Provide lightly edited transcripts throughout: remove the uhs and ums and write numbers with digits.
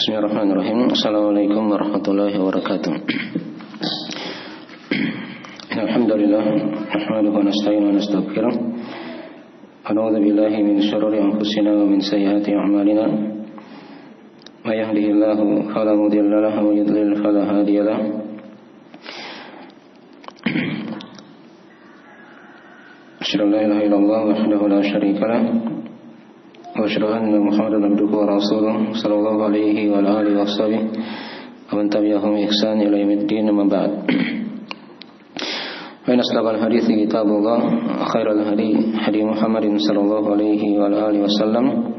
Bismillahirrahmanirrahim. Assalamualaikum warahmatullahi wabarakatuh. Alhamdulillah, nahmaduhu wa nasta'inuhu wa nastaghfiruh. Wa na'udzu billahi min shururi anfusina wa min sayyiati a'malina. May yahdihillahu fala mudilla lahu wa may yudlil fala hadiya lahu. Asyhadu an la ilaha illallah wahdahu la syarika lahu wa asyhadu anna Muhammadan abduhu wa rasuluh sallallahu alaihi wa alihi washabihi wa man tabi'ahum bi ihsan ila yaumiddin, amma ba'd. Fa inna asdaqal hadithi kitabullah, khairal hadi hadi Muhammadin sallallahu alaihi wa alihi wasallam,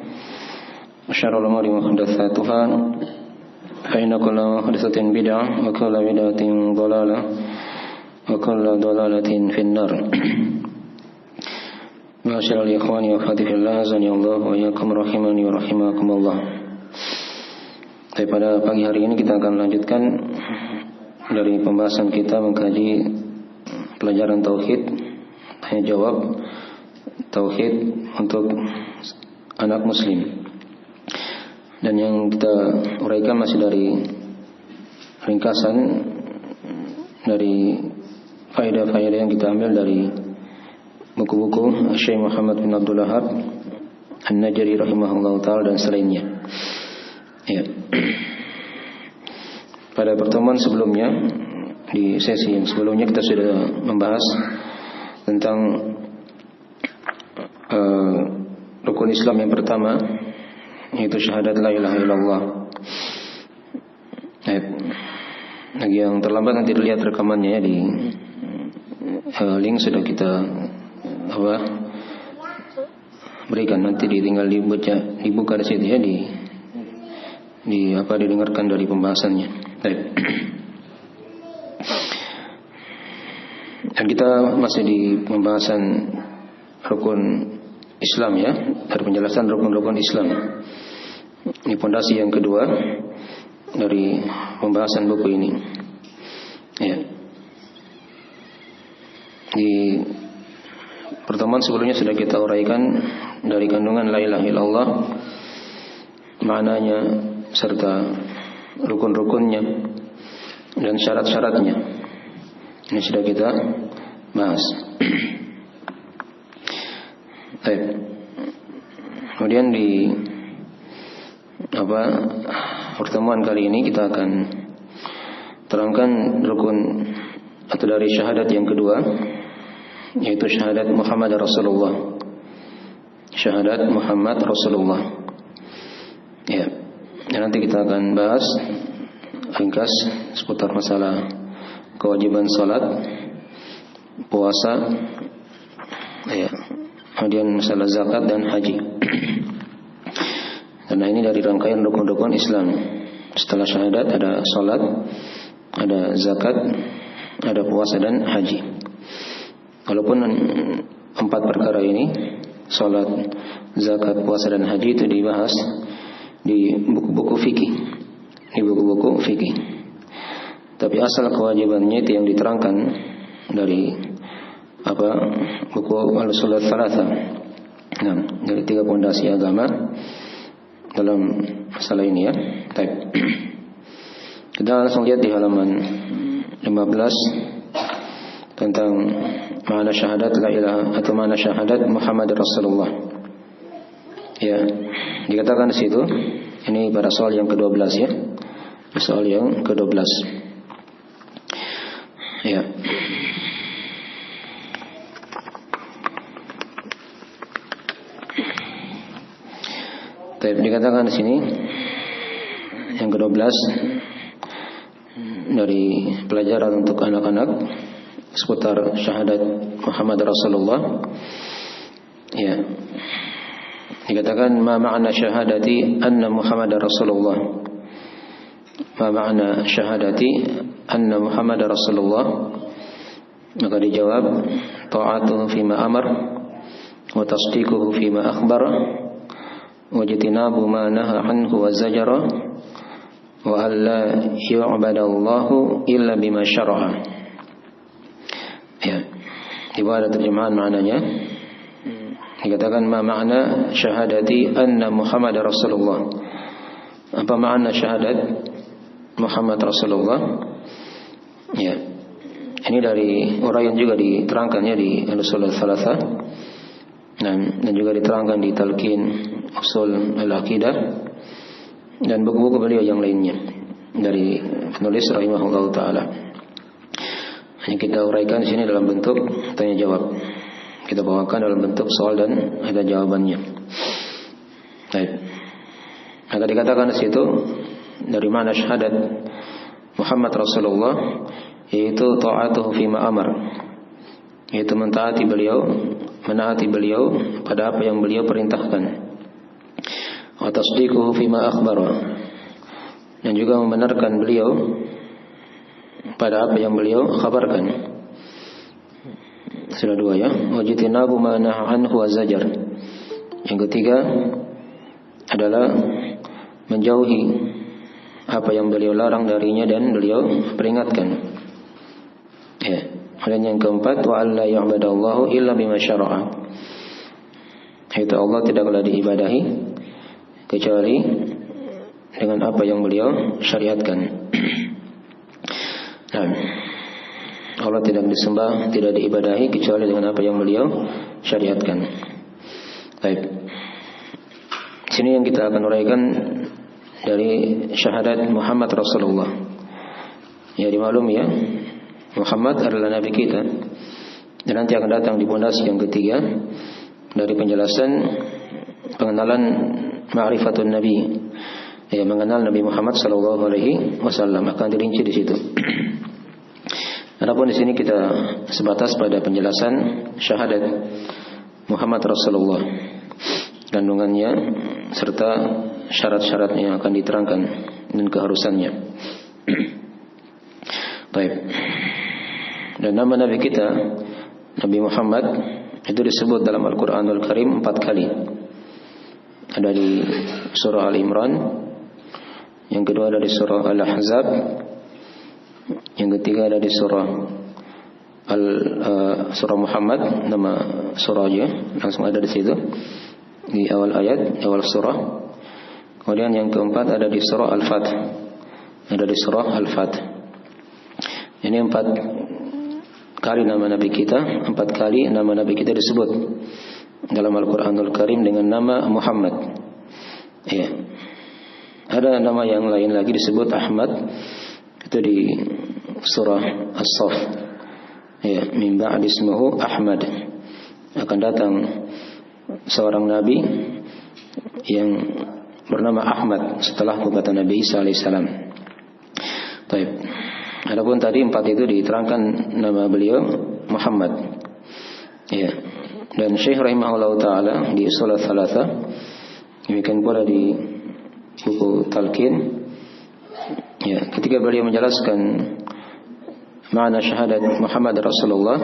wa syarrul umuri muhdatsatuha, fa inna kulla muhdatsatin bid'ah wa kulla bid'atin dhalalah wa kulla dhalalatin finnar. Ma'asyiral ikhwani wa akhwati fillah, azani Allah wa iyyakum rahimani wa rahimakumullah. Pada pagi hari ini kita akan lanjutkan dari pembahasan kita mengkaji pelajaran tauhid, tanya jawab tauhid untuk anak muslim. Dan yang kita uraikan masih dari ringkasan dari faedah-faedah yang kita ambil dari buku-buku Syekh Muhammad bin Abdul Wahhab An-Najari rahimahullah ta'ala dan selainnya. Ya. Pada pertemuan sebelumnya, di sesi yang sebelumnya kita sudah membahas tentang rukun Islam yang pertama, yaitu syahadat la ilaha illallah. Bagi yang terlambat nanti dilihat rekamannya ya, di link sudah kita berikan, nanti tinggal dibuka di situ ya, didengarkan dari pembahasannya. Baik. Dan kita masih di pembahasan rukun Islam ya, dari penjelasan rukun-rukun Islam. Ini pondasi yang kedua dari pembahasan buku ini. Ya. Di pertemuan sebelumnya sudah kita uraikan dari kandungan la ilaha illallah, maknanya serta rukun-rukunnya dan syarat-syaratnya. Ini sudah kita bahas. Baik. Kemudian di pertemuan kali ini kita akan terangkan rukun atau dari syahadat yang kedua, yaitu syahadat Muhammad Rasulullah. Syahadat Muhammad Rasulullah. Ya. Dan nanti kita akan bahas ringkas seputar masalah kewajiban salat, puasa, ya, kemudian masalah zakat dan haji. Karena ini dari rangkaian rukun-rukun Islam. Setelah syahadat ada salat, ada zakat, ada puasa dan haji. Walaupun 4 perkara ini, salat, zakat, puasa dan haji, itu dibahas di buku-buku fikih, Tapi asal kewajibannya itu yang diterangkan dari buku Al-Ushul Tsalatsa. Nah, dari 3 pondasi agama dalam masalah ini ya. Baik. Kita langsung lihat di halaman 15 tentang makna syahadat la ilaha atau makna syahadat Muhammad Rasulullah. Ya, dikatakan di situ, ini pada soal yang ke-12 ya. Soal yang ke-12. Ya. Dikatakan di sini yang ke-12 dari pelajaran untuk anak-anak seputar syahadat Muhammad Rasulullah. Ya. Dikatakan ma ma'na syahadati anna Muhammad Rasulullah. Ma ma'na syahadati anna Muhammad Rasulullah. Maka dijawab ta'atuhu fima amar wa tasdiquhu fima akhbar wa jitinabu ma naha anhu wa zajara wa alla yu'badallahu illa bima syara'a. Ya. Di bawah ada terjemahan maknanya. Dikatakan ma makna syahadati anna Muhammad Rasulullah. apa makna syahadat Muhammad Rasulullah. Ya, ini dari uraian juga diterangkannya di Al-Usul Ats-Tsalatsah, dan juga diterangkan di Talqin Usul Al-Aqidah dan buku-buku beliau yang lainnya dari penulis rahimahullah taala. Ini kita uraikan di sini dalam bentuk tanya jawab. Kita bawakan dalam bentuk soal dan ada jawabannya. Baik. Maka dikatakan di situ dari mana syahadat Muhammad Rasulullah, yaitu ta'atuhu fima amar, yaitu menaati beliau pada apa yang beliau perintahkan, wa tasdiquhu fima akhbara, dan juga membenarkan beliau pada apa yang beliau khabarkan. Sudah dua ya. Wajitinabu ma nahaa anhu wa zajar. Yang ketiga adalah menjauhi apa yang beliau larang darinya dan beliau peringatkan. Ya. Dan yang keempat, wa alla ya'badallahu illa bima syara'a. Itu Allah tidaklah diibadahi kecuali dengan apa yang beliau syariatkan. Nah, Allah tidak disembah, tidak diibadahi kecuali dengan apa yang beliau syariatkan. Baik. Sini yang kita akan uraikan dari syahadat Muhammad Rasulullah. Ya, dimaklum ya, Muhammad adalah Nabi kita. Dan nanti akan datang di pondasi yang ketiga dari penjelasan pengenalan ma'rifatun Nabi. Ya, mengenal Nabi Muhammad sallallahu alaihi wasallam akan dirinci di situ. Adapun di sini kita sebatas pada penjelasan syahadat Muhammad Rasulullah, kandungannya serta syarat-syaratnya yang akan diterangkan dan keharusannya. Baik. Dan nama Nabi kita, Nabi Muhammad, itu disebut dalam Al-Quranul Karim 4 kali. Ada di surah Al-Imran, yang kedua ada di surah Al-Ahzab, yang ketiga ada di surah surah Muhammad, nama surahnya langsung ada di situ di awal ayat, awal surah. Kemudian yang keempat ada di surah Al-Fath, ada di surah Al-Fath. Ini 4 kali nama Nabi kita, 4 kali nama Nabi kita disebut dalam Al-Quranul Karim dengan nama Muhammad. Ya. Ada nama yang lain lagi disebut Ahmad, itu di surah As-Saff. Ya, min ba'di ismuhu Ahmad. Akan datang seorang nabi yang bernama Ahmad setelah kekuatan Nabi Isa alaihissalam. Baik. Adapun tadi 4 itu diterangkan nama beliau Muhammad. Ya. Dan Syekh rahimahullah taala di Usul Ats-Tsalatsah, demikian pula di buku Talqin, ya, ketika beliau menjelaskan makna syahadat Muhammad Rasulullah,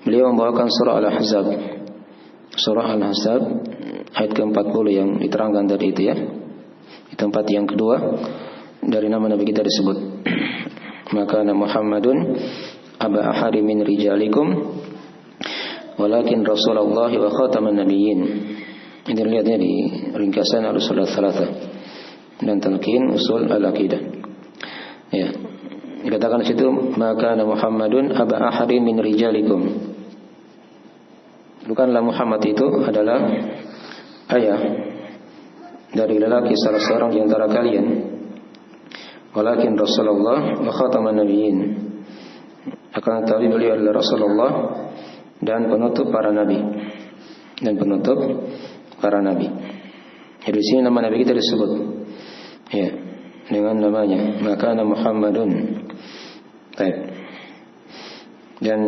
beliau membawakan surah Al-Ahzab. Surah Al-Ahzab ayat ke-40 yang diterangkan tadi itu ya. Di tempat yang kedua dari nama Nabi kita disebut. Maka Muhammadun aba ahadi min rijalikum walakin Rasulullah wa khataman nabiyyin. Ini lihatnya di ringkasan Al-Usul Ats-Tsalatsah dan Talqin Usul Al-Aqidah. Ya. Dikatakan di situ, maka Muhammadun aba ahadi min rijalikum. Bukanlah Muhammad itu adalah ayah dari lelaki salah seorang di antara kalian. Walakin Rasulullah wa khataman nabiyyin. Akan tetapi beliau adalah Rasulullah dan penutup para nabi. Dan penutup para nabi. Jadi di sini nama Nabi kita disebut, ya, dengan namanya. Maka Muhammadun. Baik. Dan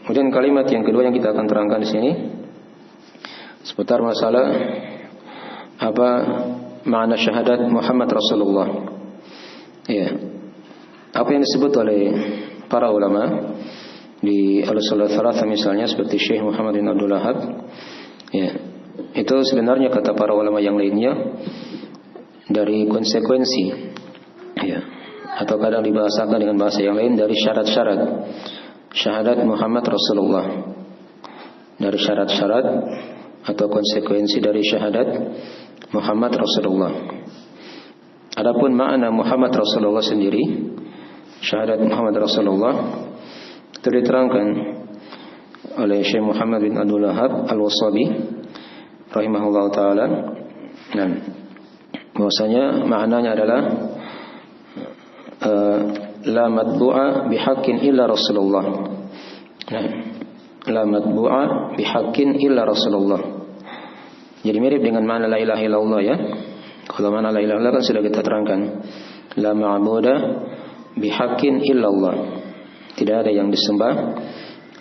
kemudian kalimat yang kedua yang kita akan terangkan di sini seputar masalah apa makna syahadat Muhammad Rasulullah. Ya. Apa yang disebut oleh para ulama di Al-Usul Ats-Tsalatsah misalnya seperti Syekh Muhammad bin Abdul Wahhab, ya, itu sebenarnya kata para ulama yang lainnya dari konsekuensi, ya, atau kadang dibahasakan dengan bahasa yang lain dari syarat-syarat syahadat Muhammad Rasulullah, dari syarat-syarat atau konsekuensi dari syahadat Muhammad Rasulullah. Adapun makna Muhammad Rasulullah sendiri, syahadat Muhammad Rasulullah, itu diterangkan oleh Syekh Muhammad bin Abdul Wahhab Al-Wasabi rahimahullah ta'ala. Nah, bahwasanya maknanya adalah la matbu'a bihaqqin illa Rasulullah. Nah, la matbu'a bihaqqin illa Rasulullah. Jadi mirip dengan makna la ilaha illallah ya. Kalau makna la ilaha illallah kan sudah kita terangkan. La ma'buda bihaqqin illallah. Tidak ada yang disembah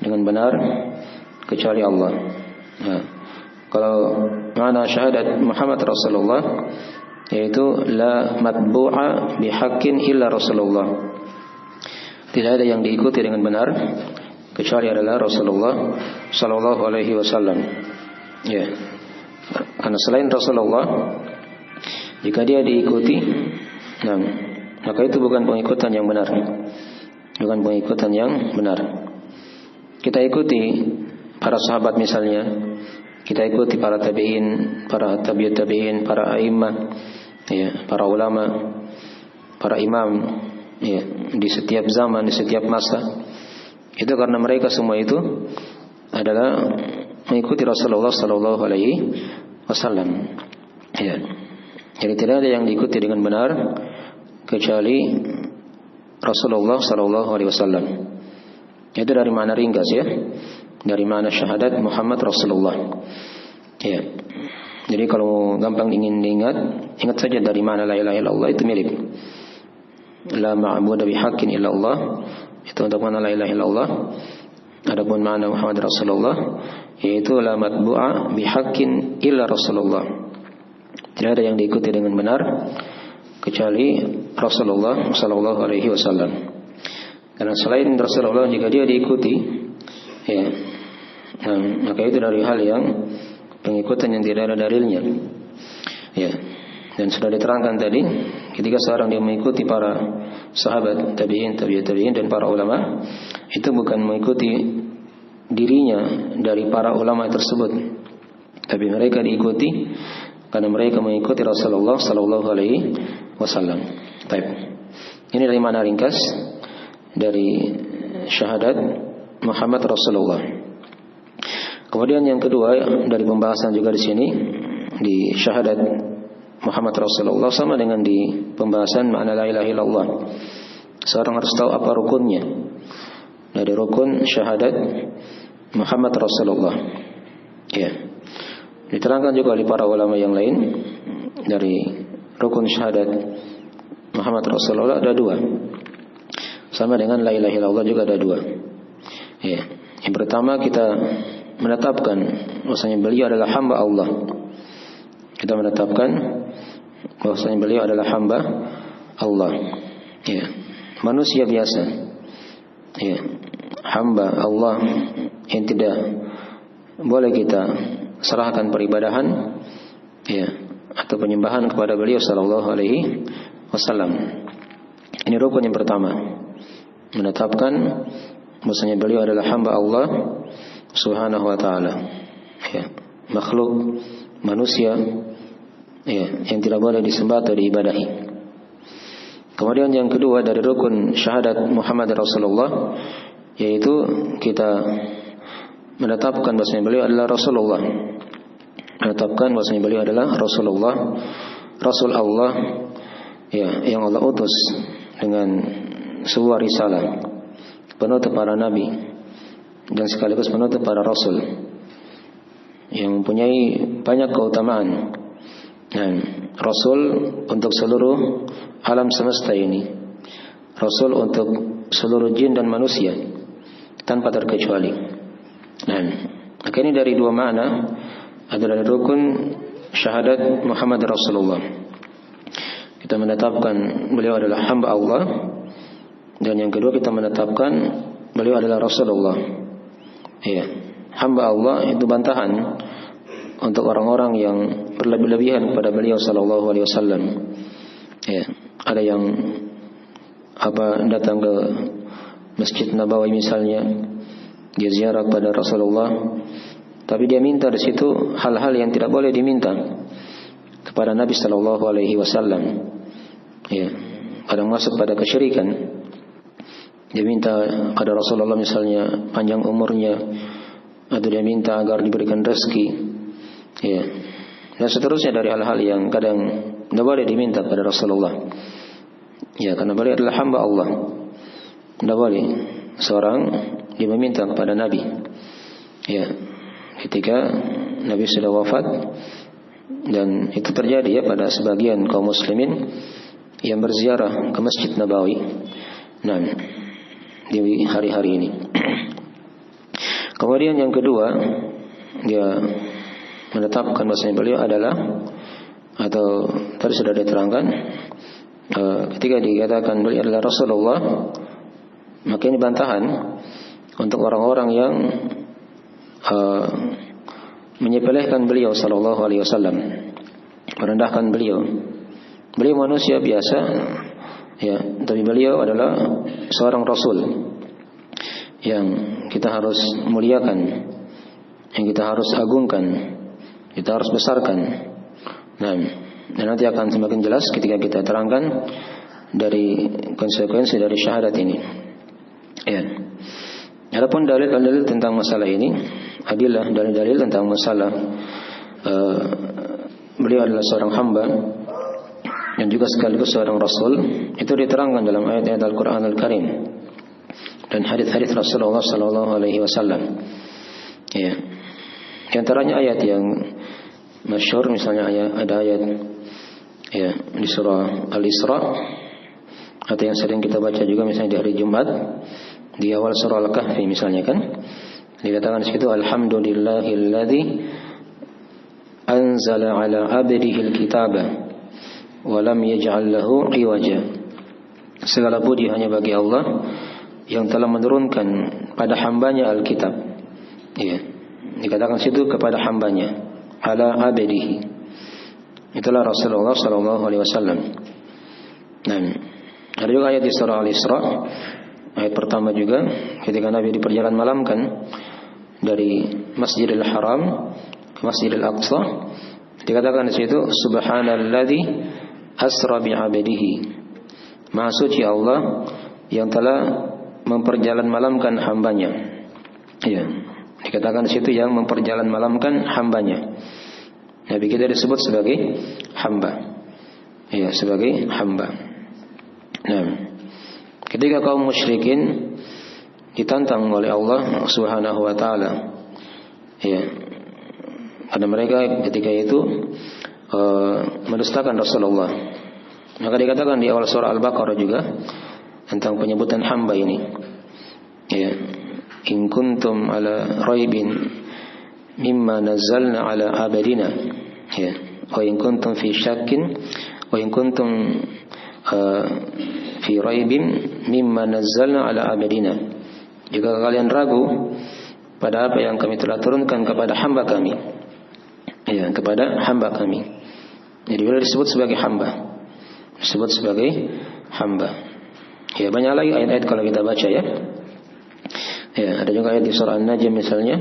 dengan benar kecuali Allah. Nah, kalau makna syahadat Muhammad Rasulullah yaitu la matbu'a bihaqqin illa Rasulullah. Tidak ada yang diikuti dengan benar kecuali adalah Rasulullah sallallahu alaihi wasallam. Ya. Karena selain Rasulullah, jika dia diikuti, nah, maka itu bukan pengikutan yang benar. Bukan pengikutan yang benar. Kita ikuti para sahabat misalnya, kita ikuti para tabi'in, para tabi'ut tabi'in, para a'immah, ya, para ulama, para imam, ya, di setiap zaman, di setiap masa. Itu karena mereka semua itu adalah mengikuti Rasulullah sallallahu alaihi wasallam. Ya. Jadi tidak ada yang diikuti dengan benar kecuali Rasulullah sallallahu alaihi wasallam. Itu dari mana ringkas ya, dari mana syahadat Muhammad Rasulullah. Ya. Jadi kalau gampang ingin diingat, ingat saja dari mana la ilaha illallah itu mirip. La ma'budu bihaqqin illallah itu untuk mana la ilaha illallah. Adapun makna Muhammad Rasulullah yaitu la matbu'a bihaqqin illa Rasulullah. Tidak ada yang diikuti dengan benar kecuali Rasulullah sallallahu alaihi wasallam. Karena selain Rasulullah jika dia diikuti, ya, nah, maka itu dari hal yang pengikutan yang tidak ada dalilnya. Ya. Dan sudah diterangkan tadi, ketika seorang dia mengikuti para sahabat, tabi'in, tabi'ut tabi'in dan para ulama, itu bukan mengikuti dirinya dari para ulama tersebut, tapi mereka diikuti karena mereka mengikuti Rasulullah sallallahu alaihi wasallam. Baik. Ini dari mana ringkas dari syahadat Muhammad Rasulullah. Kemudian yang kedua dari pembahasan juga di sini di syahadat Muhammad Rasulullah sama dengan di pembahasan makna la ilaha illallah. Seorang harus tahu apa rukunnya. Dari rukun syahadat Muhammad Rasulullah. Ya. Diterangkan juga oleh para ulama yang lain dari rukun syahadat Muhammad Rasulullah ada dua. Sama dengan la ilaha illallah juga ada dua. Ya. Yang pertama kita menetapkan bahwasanya beliau adalah hamba Allah. Kita menetapkan bahwasanya beliau adalah hamba Allah. Ya. Manusia biasa. Ya. Hamba Allah yang tidak boleh kita serahkan peribadahan, ya, atau penyembahan kepada beliau sallallahu alaihi wasallam. Ini rukun yang pertama. Menetapkan bahwasanya beliau adalah hamba Allah Subhanahu wa taala. Ya, makhluk manusia, ya, yang tidak boleh disembah atau diibadahi. Kemudian yang kedua dari rukun syahadat Muhammad Rasulullah yaitu kita menetapkan bahwasanya beliau adalah Rasulullah. Menetapkan bahwasanya beliau adalah Rasulullah, Rasul Allah, ya, yang Allah utus dengan sebuah risalah, penutup para nabi dan sekaligus penutup para rasul yang mempunyai banyak keutamaan. Dan Rasul untuk seluruh alam semesta ini, Rasul untuk seluruh jin dan manusia tanpa terkecuali. Nah, maka ini dari dua makna adalah rukun syahadat Muhammad Rasulullah. Kita menetapkan beliau adalah hamba Allah, dan yang kedua kita menetapkan beliau adalah Rasulullah. Ya, hamba Allah itu bantahan untuk orang-orang yang berlebih-lebihan kepada beliau sallallahu alaihi wasallam. Ya, ada yang datang ke Masjid Nabawi misalnya, dia ziarah pada Rasulullah, tapi dia minta di situ hal-hal yang tidak boleh diminta kepada Nabi sallallahu alaihi wasallam. Ya, kadang masuk pada kesyirikan. Dia minta pada Rasulullah misalnya panjang umurnya, atau dia minta agar diberikan rezeki, ya, dan seterusnya dari hal-hal yang kadang tidak boleh diminta pada Rasulullah. Ya, karena beliau adalah hamba Allah. Tidak boleh seorang dia meminta kepada Nabi. Ya, ketika Nabi sudah wafat, dan itu terjadi ya pada sebagian kaum muslimin yang berziarah ke Masjid Nabawi. Nah, di hari-hari ini. Kemudian yang kedua, dia menetapkan bahwasanya beliau adalah, atau tadi sudah diterangkan, ketika dikatakan beliau adalah Rasulullah, maka ini bantahan untuk orang-orang yang menyepelekan beliau sallallahu alaihi wasallam, merendahkan beliau. Beliau manusia biasa, ya, tapi beliau adalah seorang rasul yang kita harus muliakan, yang kita harus agungkan, kita harus besarkan. Nah, dan nanti akan semakin jelas ketika kita terangkan dari konsekuensi dari syahadat ini. Ya. Adapun dalil-dalil tentang masalah ini, adillah dalil-dalil tentang masalah beliau adalah seorang hamba dan juga sekaligus seorang rasul, itu diterangkan dalam ayat-ayat Al-Quran Al-Karim dan hadis-hadis Rasulullah sallallahu alaihi wasallam. Ya. Di antaranya ayat yang masyhur, misalnya ada ayat ya di surah Al-Isra, atau yang sering kita baca juga misalnya di hari Jumat di awal surah Al-Kahfi misalnya, kan dikatakan di situ alhamdulillahilladzi anzala ala abdihi alkitaba wa lam yaj'al lahu iwaja. Segala puji hanya bagi Allah yang telah menurunkan pada hambanya Alkitab. Ya, dikatakan situ kepada hambanya, ala abdihi. Itulah Rasulullah sallallahu alaihi wasallam. Nah, ada juga ayat di surah Al-Isra, ayat pertama juga, ketika Nabi di perjalanan malam kan dari Masjidil Haram ke Masjidil Aqsa, dikatakan di situ subhanalladzi asra bi 'abdihi. Maha suci Allah yang telah memperjalan malamkan hambanya. Ya, dikatakan di situ yang memperjalan malamkan hambanya. Nabi kita disebut sebagai hamba. Ya, sebagai hamba. Nah, ketika kaum musyrikin ditantang oleh Allah Subhanahu wa taala, ya, karena mereka ketika itu mendustakan Rasulullah, maka dikatakan di awal surah Al-Baqarah juga tentang penyebutan hamba ini. Ya, in kuntum ala raibin mimma nazzalna ala abadina, ya, wa in kuntum fi syakkin wa in kuntum fi raibin mimma nazzalna ala abadina. Jika kalian ragu pada apa yang kami telah turunkan kepada hamba kami, ya, kepada hamba kami. Jadi beliau disebut sebagai hamba, disebut sebagai hamba. Ya, banyak lagi ayat-ayat kalau kita baca ya. Ya, ada juga ayat di surah An-Najm misalnya,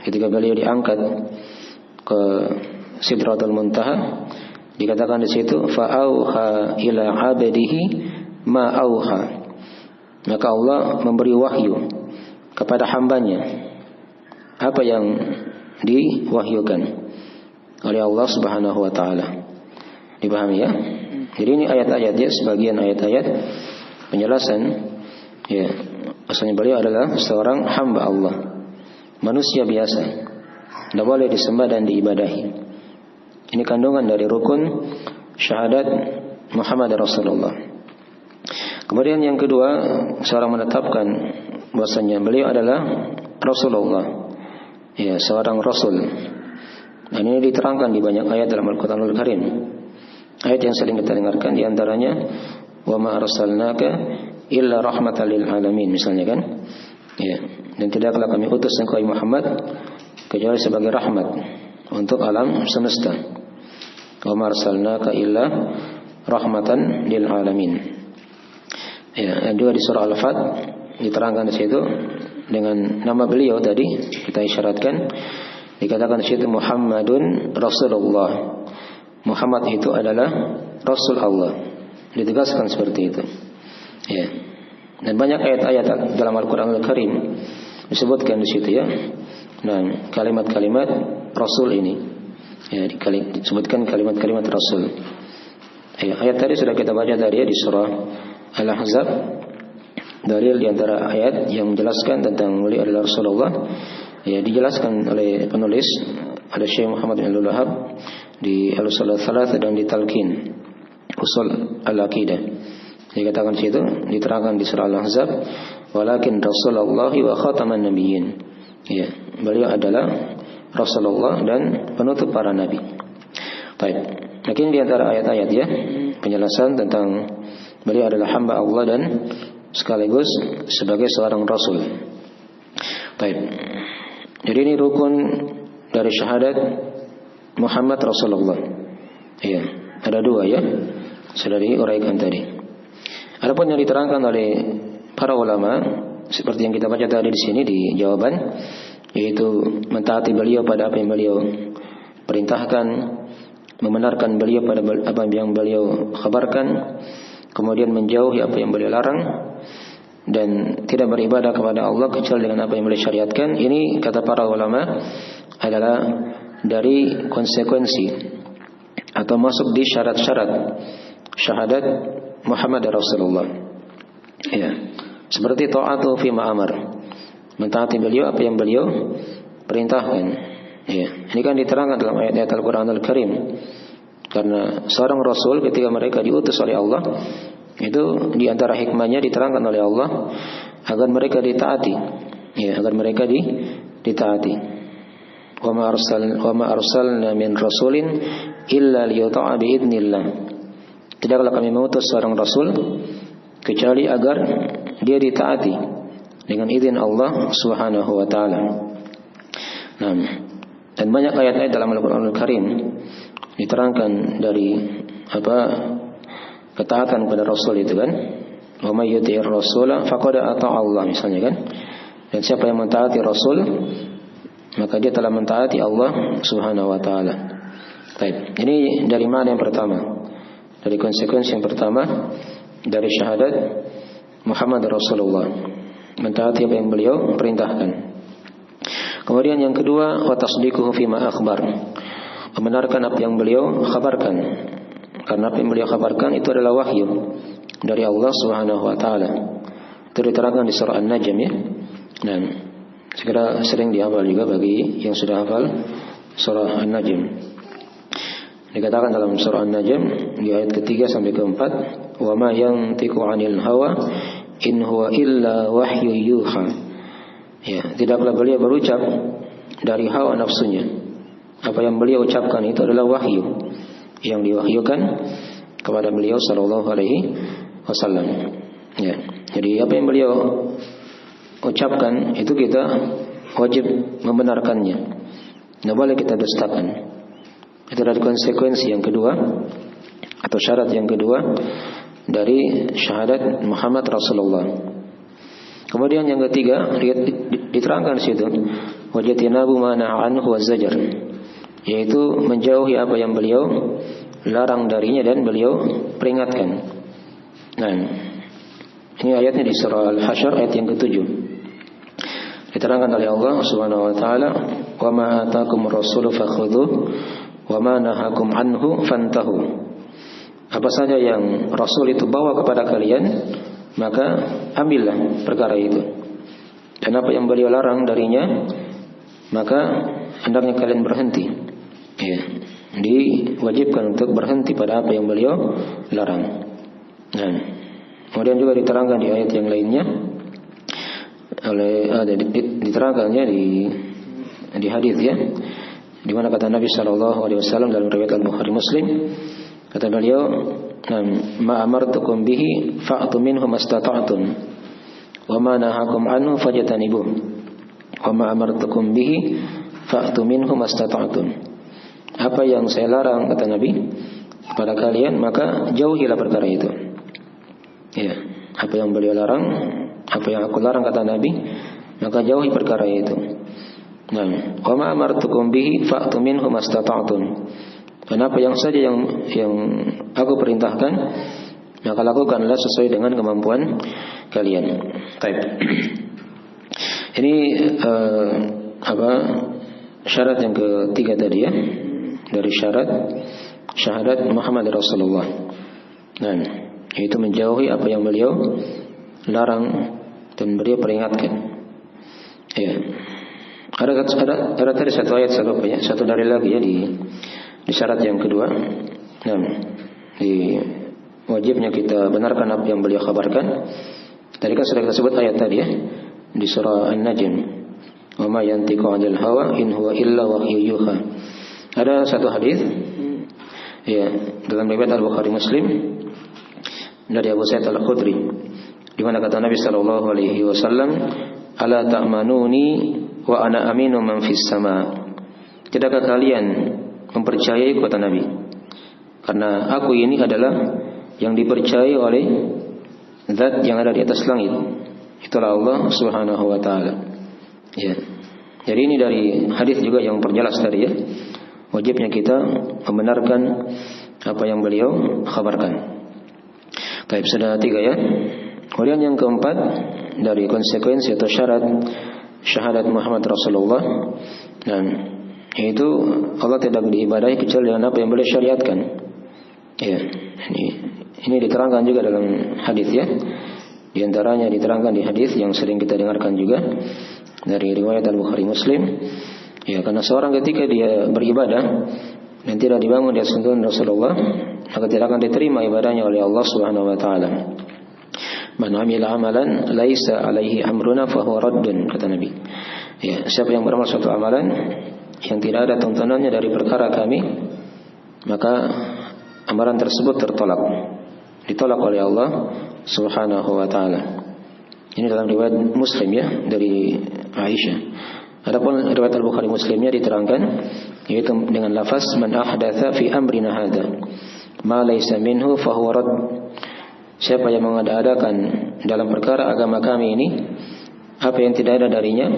ketika beliau diangkat ke Sidratul Muntaha, dikatakan di situ fa'auha ila 'abdihi ma auha. Maka Allah memberi wahyu kepada hambanya apa yang diwahyukan oleh Allah Subhanahu wa taala. Dipahami ya? Jadi ini ayat-ayat ya, sebagian ayat-ayat penjelasan ya, asalnya beliau adalah seorang hamba Allah, manusia biasa, tidak boleh disembah dan diibadahi. Ini kandungan dari rukun syahadat Muhammad Rasulullah. Kemudian yang kedua, seorang menetapkan bahwasanya beliau adalah Rasulullah, ya, seorang Rasul. Dan ini diterangkan di banyak ayat dalam Al-Quranul Karim. Ayat yang sering kita dengarkan diantaranya wa ma arsalnaka illa rahmatan lil alamin, misalnya kan. Ya, dan tidaklah kami utus engkau Muhammad kecuali sebagai rahmat untuk alam semesta. Wa ma arsalnaka illa rahmatan lil alamin. Ya, dan juga di surah Al-Fat diterangkan di situ dengan nama beliau tadi kita isyaratkan, dikatakan di situ Muhammadun Rasulullah. Muhammad itu adalah Rasul Allah. ditegaskan seperti itu. Ya. Dan banyak ayat-ayat dalam Al-Qur'anul Karim disebutkan di situ ya. Nah, kalimat-kalimat Rasul ini. Ya, disebutkan kalimat-kalimat Rasul. Ya, ayat tadi sudah kita baca tadi ya di surah Al-Ahzab. Dalil di antara ayat yang menjelaskan tentang beliau adalah Rasulullah. Ya, dijelaskan oleh penulis ada Syekh Muhammad bin Abdul Wahhab di Al-Usul Ats-Tsalatsah dan di Talqin Usul Al-Aqidah. Dikatakan situ diterangkan di surah Al-Ahzab, walakin Rasulullah wa khataman nabiyyin. Ya, beliau adalah Rasulullah dan penutup para nabi. Baik. Mungkin di antara ayat-ayat ya penjelasan tentang beliau adalah hamba Allah dan sekaligus sebagai seorang rasul. Baik. Jadi ini rukun dari syahadat Muhammad Rasulullah. Iya, ada dua ya. Sudah diuraikan tadi. Adapun yang diterangkan oleh para ulama seperti yang kita baca tadi di sini di jawaban, yaitu mentaati beliau pada apa yang beliau perintahkan, membenarkan beliau pada apa yang beliau kabarkan, kemudian menjauhi apa yang beliau larang, dan tidak beribadah kepada Allah kecuali dengan apa yang beliau syariatkan. Ini kata para ulama adalah dari konsekuensi atau masuk di syarat-syarat syahadat Muhammad Rasulullah. Ya, seperti ta'atu fi ma'amar, mentaati beliau apa yang beliau perintahkan. Ya, ini kan diterangkan dalam ayat-ayat Al-Qur'anul Karim. Karena seorang rasul ketika mereka diutus oleh Allah, itu di antara hikmahnya diterangkan oleh Allah agar mereka ditaati. Ya, agar mereka ditaati. Wa ma arsalna min rasulin illa liyuta'a bi idznillah. Tidaklah kami mengutus seorang rasul kecuali agar dia ditaati dengan izin Allah Subhanahu wa taala. Nah, dan banyak ayat-ayat dalam Al-Qur'anul Karim diterangkan dari ketaatan kepada Rasul itu kan. Wa may yuti'ir rasula faqad ata'a Allah misalnya kan. Dan siapa yang mentaati Rasul maka dia telah mentaati Allah Subhanahu wa taala. Baik. Ini dari mana yang pertama? Dari konsekuensi yang pertama dari syahadat Muhammad Rasulullah, mentaati apa yang beliau perintahkan. Kemudian yang kedua, wa tasdiquhu fima akhbar, membenarkan apa yang beliau kabarkan. Karena apa yang beliau kabarkan itu adalah wahyu dari Allah Subhanahu wa taala. Itu diterangkan di surah An-Najm ya. Dan segera sering dihafal juga bagi yang sudah hafal surah An-Najm. Dikatakan dalam surah An-Najm di ayat ketiga sampai keempat, wa ma yantiqu 'anil hawa in huwa illa wahyu yuha. Ya, tidaklah beliau berucap dari hawa nafsunya. Apa yang beliau ucapkan itu adalah wahyu yang diwahyukan kepada beliau sallallahu alaihi wasallam. Ya, jadi apa yang beliau ucapkan itu kita wajib membenarkannya. Tidak boleh kita dustakan. Itu dari konsekuensi yang kedua atau syarat yang kedua dari syahadat Muhammad Rasulullah. Kemudian yang ketiga diterangkan di situ wajatinabu ma na'a anhu waz-zajar, yaitu menjauhi apa yang beliau larang darinya dan beliau peringatkan. Nah, ini ayatnya di surah Al-Hasyr ayat yang ke-7. Diterangkan oleh Allah Subhanahu wa taala, "Wa ma ataakumur rasulu fakhudhuhu wa ma nahakum anhu fantahu." Apa saja yang Rasul itu bawa kepada kalian, maka ambillah perkara itu. Dan apa yang beliau larang darinya, maka hendaknya kalian berhenti. Ya, diwajibkan untuk berhenti pada apa yang beliau larang. Nah, kemudian juga diterangkan di ayat yang lainnya diterangkannya di hadis ya, di mana kata Nabi sallallahu alaihi wasallam dalam riwayat Al-Bukhari Muslim, kata beliau, "Ma amartukum bihi fa'tu minhu mastata'tum wa ma nahakum anhu fajtanibuh. Wa ma amartukum bihi fa'tu minhu mastata'tum." Apa yang saya larang kata Nabi kepada kalian, maka jauhilah perkara itu. Ya, apa yang beliau larang, apa yang aku larang kata Nabi, maka jauhi perkara itu. Nah, wa ma amartukum bihi fa'tu minhu mastata'tum. Dan apa yang saja yang aku perintahkan, maka lakukanlah sesuai dengan kemampuan kalian. Baik. Ini syarat yang ketiga tadi ya, dari syarat syahadat Muhammad Rasulullah. Nah, yaitu menjauhi apa yang beliau larang dan beliau peringatkan. Ya. Ada tadi satu ayat satu dari lagi ya di syarat yang kedua. Nah, di wajibnya kita benarkan apa yang beliau kabarkan. Tadi kan sudah kita sebut ayat tadi ya di surah An-Najm. Wa ma yantiqu 'anil hawa in huwa illa wahyu yuha. Ada satu hadis ya dalam riwayat Al-Bukhari Muslim dari Abu Sa'id Al-Khudri di mana kata Nabi sallallahu alaihi wasallam, "Ala ta'manuni wa ana aminu man fis sama." Tidakkah kalian mempercayai kata Nabi? Karena aku ini adalah yang dipercayai oleh zat yang ada di atas langit. Itulah Allah Subhanahu wa taala. Ya. Jadi ini dari hadis juga yang perjelas tadi ya. Wajibnya kita membenarkan apa yang beliau kabarkan. Baik, sudah 3 ya. Kemudian yang keempat dari konsekuensi atau syarat syahadat Muhammad Rasulullah, dan yaitu Allah tidak diibadahi kecuali dengan apa yang beliau syariatkan. Ya, ini diterangkan juga dalam hadis ya. Di antaranya diterangkan di hadis yang sering kita dengarkan juga dari riwayat Al-Bukhari Muslim. Ya, karena seorang ketika dia beribadah dan tidak dibangun di atas tuntunan Rasulullah, maka tidak akan diterima ibadahnya oleh Allah Subhanahu wa taala. Man 'amila 'amalan laisa 'alaihi amruna fahuwa raddun, kata Nabi. Ya, siapa yang beramal suatu amalan yang tidak ada tuntunannya dari perkara kami, maka amalan tersebut ditolak oleh Allah Subhanahu wa taala. Ini dalam riwayat Muslim ya dari Aisyah. Adapun riwayat Al-Bukhari Muslimnya diterangkan yaitu dengan lafaz man ahdatsa fi amrina hadza ma laysa minhu fahuwa radd. Siapa yang mengada-adakan dalam perkara agama kami ini apa yang tidak ada darinya,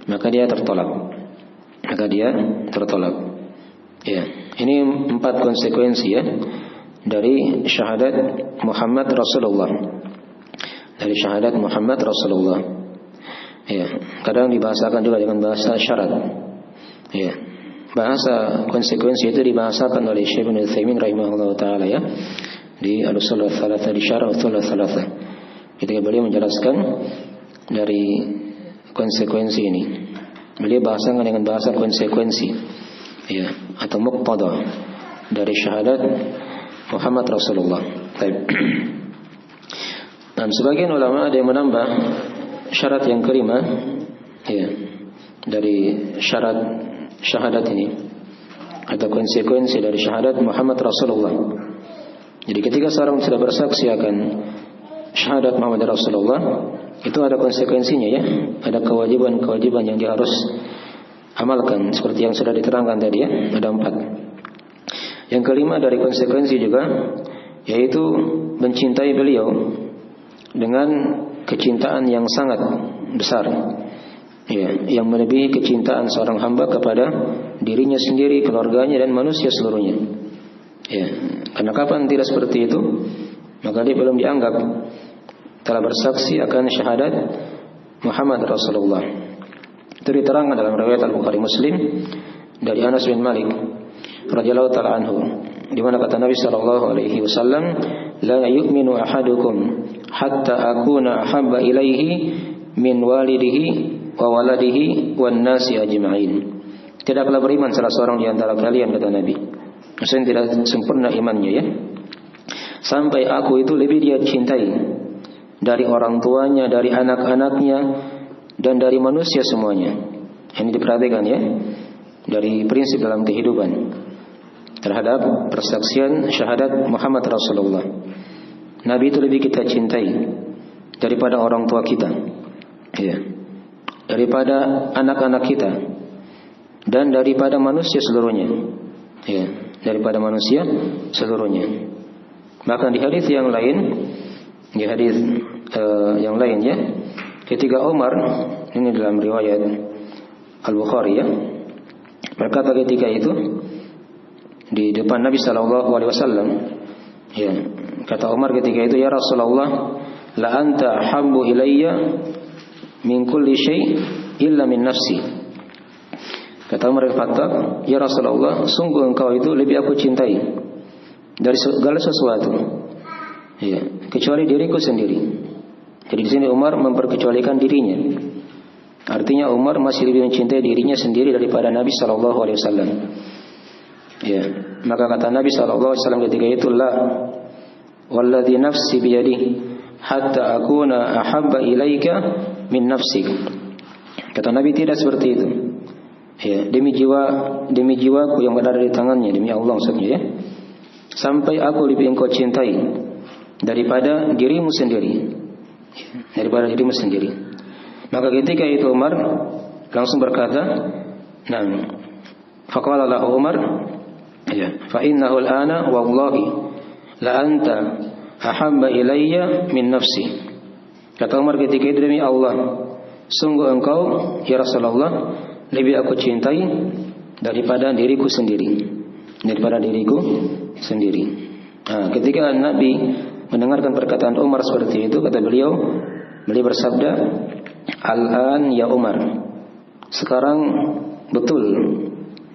maka dia tertolak. Ya, ini 4 konsekuensi ya dari syahadat Muhammad Rasulullah. Dari syahadat Muhammad Rasulullah. Ya, kadang dibahasakan juga dengan bahasa syarat. Ya. Bahasa konsekuensi itu dibahasakan oleh Syekh Ibnu Utsaimin rahimahullah taala ya di Al-Ushul Ats-Tsalatsah, di Syarah Ushul Ats-Tsalatsah. Ketika beliau menjelaskan dari konsekuensi ini, beliau bahasakan dengan bahasa konsekuensi ya atau muqtada dari syahadat Muhammad Rasulullah. Dan sebagian ulama ada yang menambah syarat yang kelima ya dari syarat syahadat ini atau konsekuensi dari syahadat Muhammad Rasulullah. Jadi ketika seorang sudah bersaksi akan syahadat Muhammad Rasulullah, itu ada konsekuensinya ya, ada kewajiban-kewajiban yang dia harus amalkan seperti yang sudah diterangkan tadi ya, ada 4. Yang kelima dari konsekuensi juga yaitu mencintai beliau dengan kecintaan yang sangat besar. Ya, yang melebihi kecintaan seorang hamba kepada dirinya sendiri, keluarganya dan manusia seluruhnya. Ya, karena kapan tidak seperti itu, maka dia belum dianggap telah bersaksi akan syahadat Muhammad Rasulullah. Itu diterangkan dalam riwayat Al-Bukhari Muslim dari Anas bin Malik radhiyallahu taala anhu, di mana kata Nabi sallallahu alaihi wasallam, la yu'minu ahadukum hatta akuna ahabba ilaihi min walidihi wa waladihi wan nasi ajma'in. Tidaklah beriman salah seorang di antara kalian, kata Nabi, maksudnya tidak sempurna imannya ya, sampai aku itu lebih dia cintai dari orang tuanya, dari anak-anaknya dan dari manusia semuanya. Ini diperhatikan ya, dari prinsip dalam kehidupan terhadap persaksian syahadat Muhammad Rasulullah. Nabi itu lebih kita cintai daripada orang tua kita ya, daripada anak-anak kita dan daripada manusia seluruhnya ya, daripada manusia seluruhnya. Bahkan di hadis yang lain, di hadis yang lain ya, ketika Umar, ini dalam riwayat Al-Bukhari ya, berkata ketika itu di depan Nabi sallallahu alaihi wasallam ya, Kata Umar ketika itu, ya Rasulullah, la anta habbu ilayya min kulli syai' illa min nafsi. Kata Umar al-Khattab, ya Rasulullah, sungguh engkau itu lebih aku cintai dari segala sesuatu, ya, kecuali diriku sendiri. Jadi di sini Umar memperkecualikan dirinya. Artinya Umar masih lebih mencintai dirinya sendiri daripada Nabi sallallahu alaihi wasallam. Ya, maka kata Nabi sallallahu alaihi wasallam ketika itu, la walladzi nafsi biyadihi hatta akuna ahabba ilaika min nafsik. Kata Nabi, tidak seperti itu. Ya, demi jiwaku yang berada di tangannya, demi Allah maksudnya, ya, sampai aku lebih engkau cintai daripada dirimu sendiri. Daripada dirimu sendiri. Maka ketika itu Umar langsung berkata, "Nah, faqala lahu Umar, ya, fa innahu al-ana wallahi la anta ahabba ilayya min nafsi." Kata Umar ketika itu, demi Allah, sungguh engkau ya Rasulullah lebih aku cintai daripada diriku sendiri. Daripada diriku sendiri. Nah, ketika Nabi mendengarkan perkataan Umar seperti itu, kata beliau bersabda, "Al-an ya Umar." Sekarang betul,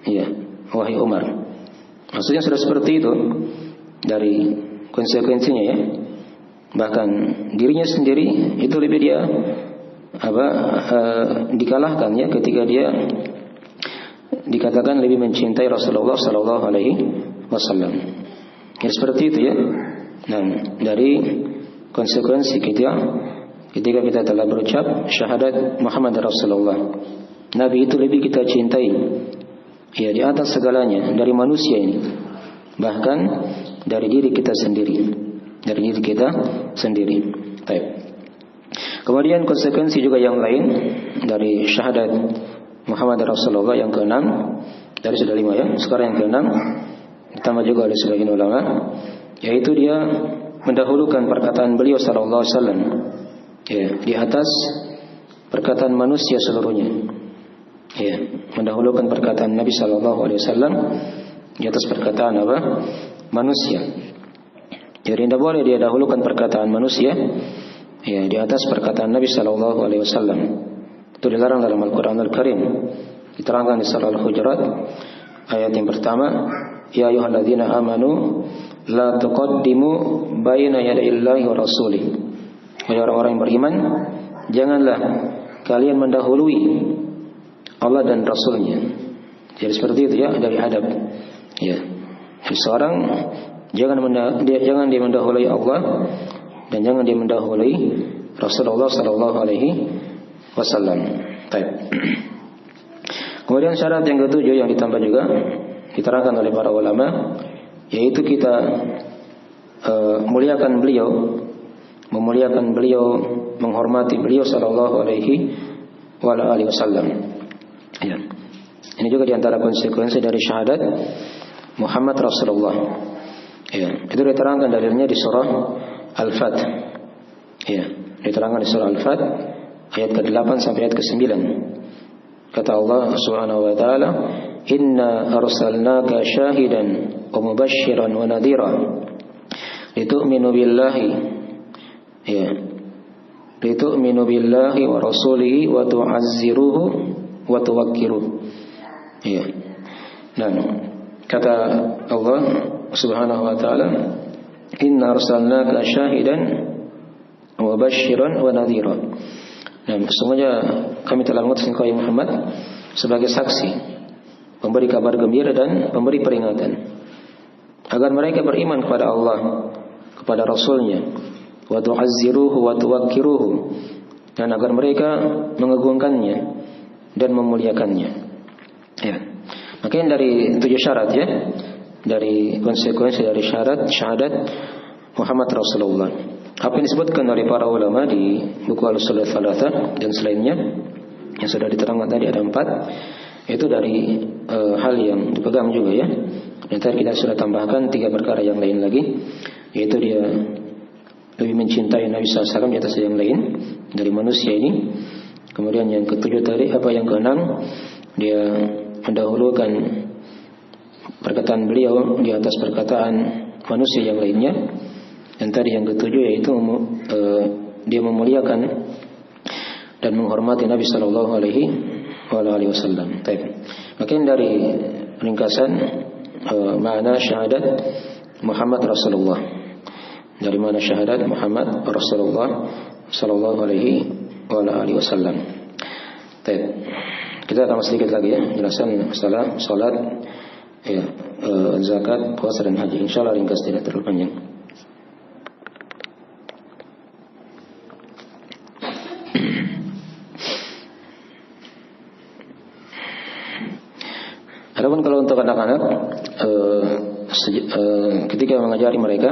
ya, wahai Umar. Maksudnya sudah seperti itu dari konsekuensinya, ya. Bahkan dirinya sendiri itu lebih dia dikalahkan, ya, ketika dia dikatakan lebih mencintai Rasulullah sallallahu alaihi wasallam. Ya, seperti itu, ya. Nah, dari konsekuensi ketika kita telah berucap syahadat Muhammad Rasulullah, Nabi itu lebih kita cintai, ya, di atas segalanya dari manusia ini, bahkan dari diri kita sendiri, Baik. Kemudian konsekuensi juga yang lain dari syahadat Muhammad Rasulullah yang ke-6, dari sudah 5, ya, sekarang yang ke-6 ditambah juga oleh sebagian ulama, yaitu dia mendahulukan perkataan beliau sallallahu alaihi wasallam, ya, di atas perkataan manusia seluruhnya. Ya, mendahulukan perkataan Nabi sallallahu alaihi wasallam di atas perkataan apa? Manusia. Jadi tidak boleh dia dahulukan perkataan manusia, ya, di atas perkataan Nabi sallallahu alaihi wasallam. Itu dilarang dalam Al-Qur'an Al-Karim. Diterangkan di surah Al-Hujurat ayat yang pertama, ya ayyuhalladzina amanu la tuqaddimu baina yadayillahi wa rasulih. Wahai orang-orang yang beriman, janganlah kalian mendahului Allah dan Rasulnya. Jadi seperti itu, ya, dari adab. Ya, seorang jangan dia mendahului Allah dan jangan dia mendahului Rasulullah sallallahu alaihi wasallam. Baik. Kemudian syarat yang ketujuh yang ditambah juga diterangkan oleh para ulama, yaitu kita memuliakan beliau, menghormati beliau sallallahu alaihi wasallam. Ya. Ini juga diantara konsekuensi dari syahadat Muhammad Rasulullah. Ya, itu diterangkan dalilnya di surah Al-Fath. Ya, diterangkan di surah Al-Fath ayat ke-8 sampai ayat ke-9. Kata Allah Subhanahu wa taala, "Inna arsalnaka syahidan wa mubasysyiran wa nadhira litu'minu billahi." Ya. Litu'minu billahi wa rasulihi wa tu'azziruhu wa tuwaqqiruhu. Ya. Dan kata Allah Subhanahu wa taala, "Inna arsalnaka syahidan wa mubasysyiran wa nadhira." Dan sesungguhnya kami telah mengutus engkau ya Muhammad sebagai saksi, pemberi kabar gembira dan pemberi peringatan, agar mereka beriman kepada Allah, kepada Rasulnya, wa tu'azziruhu wa tuwaqqiruhu, dan agar mereka mengagungkannya dan memuliakannya. Ya. Makanya dari 7 syarat, ya, dari konsekuensi dari syahadat Muhammad Rasulullah. Apa yang disebutkan oleh para ulama di buku Al-Ushul Tsalatsa dan selainnya yang sudah diterangkan tadi ada 4, itu dari hal yang dipegang juga, ya. Dan tadi kita sudah tambahkan 3 perkara yang lain lagi, yaitu dia lebih mencintai Nabi SAW di atas yang lain dari manusia ini. Kemudian yang ke-7 tadi, yang ke-6, dia mendahulukan perkataan beliau di atas perkataan manusia yang lainnya. Dan tadi yang ketujuh yaitu dia memuliakan dan menghormati Nabi Sallallahu Alaihi Wasallam. Makin dari ringkasan makna syahadat Muhammad Rasulullah. Dari mana syahadat Muhammad Rasulullah Sallallahu Alaihi Wasallam. Kita akan sedikit lagi ya jelasan masalah salat, ya, zakat, puasa dan haji. Insyaallah ringkas, tidak terlalu panjang. Adapun kalau untuk anak-anak, ketika mengajari mereka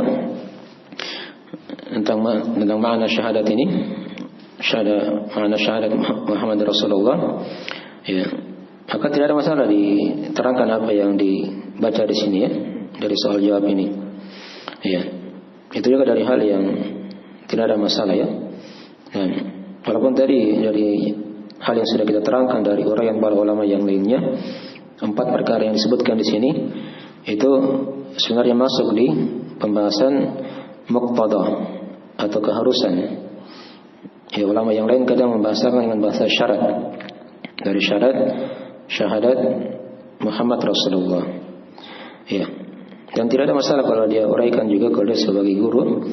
tentang makna syahadat ini, makna syahadat Muhammad Rasulullah, ya, maka tidak ada masalah diterangkan apa yang dibaca di sini ya, dari soal jawab ini. Ya, itu juga dari hal yang tidak ada masalah ya. Dan walaupun tadi dari hal yang sudah kita terangkan dari uraian para ulama yang lainnya, 4 perkara yang disebutkan di sini itu sebenarnya masuk di pembahasan muqtada atau keharusan. Ya, ulama yang lain kadang membahasakan dengan bahasa syarat. Dari syarat syahadat Muhammad Rasulullah. Ya. Dan tidak ada masalah kalau dia uraikan juga, kalau dia sebagai guru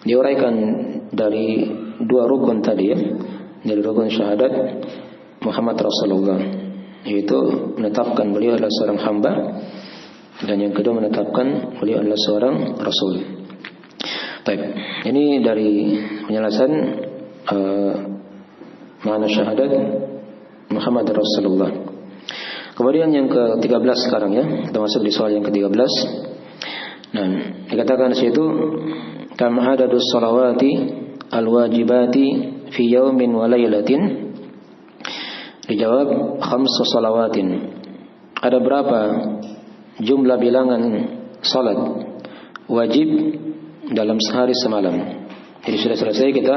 dia uraikan dari 2 rukun tadi ya. Dari rukun syahadat Muhammad Rasulullah, yaitu menetapkan beliau adalah seorang hamba, dan yang kedua menetapkan beliau adalah seorang rasul. Baik, ini dari penjelasan makna syahadat Muhammad Rasulullah. Kemudian yang ke-13 sekarang ya, kita masuk di soal yang ke-13. Nah, dikatakan di situ kam adadus shalawati al-wajibati fi yaumin wa lailatin. Dijawab 5 shalawatin. Ada berapa jumlah bilangan salat wajib dalam sehari semalam. Jadi sudah selesai kita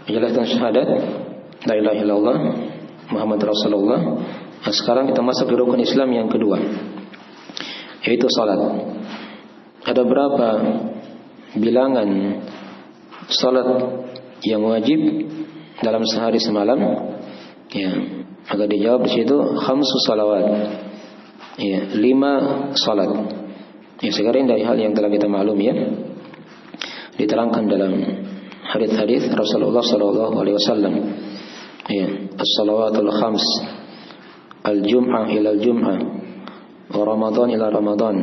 menjelaskan syahadat la ilaha illallah Muhammad Rasulullah. Nah, sekarang kita masuk ke rukun Islam yang kedua, yaitu salat. Ada berapa bilangan salat yang wajib dalam sehari semalam? Ya, maka dijawab di situ 5 salawat. Ya, 5 salat. Ya, sekarang dari hal yang telah kita maklum ya, diterangkan dalam hadis-hadis Rasulullah sallallahu alaihi wasallam. Ya, as-salawatul 5, al-jum'ah ila al-jum'ah, wa ramadan ila ramadan,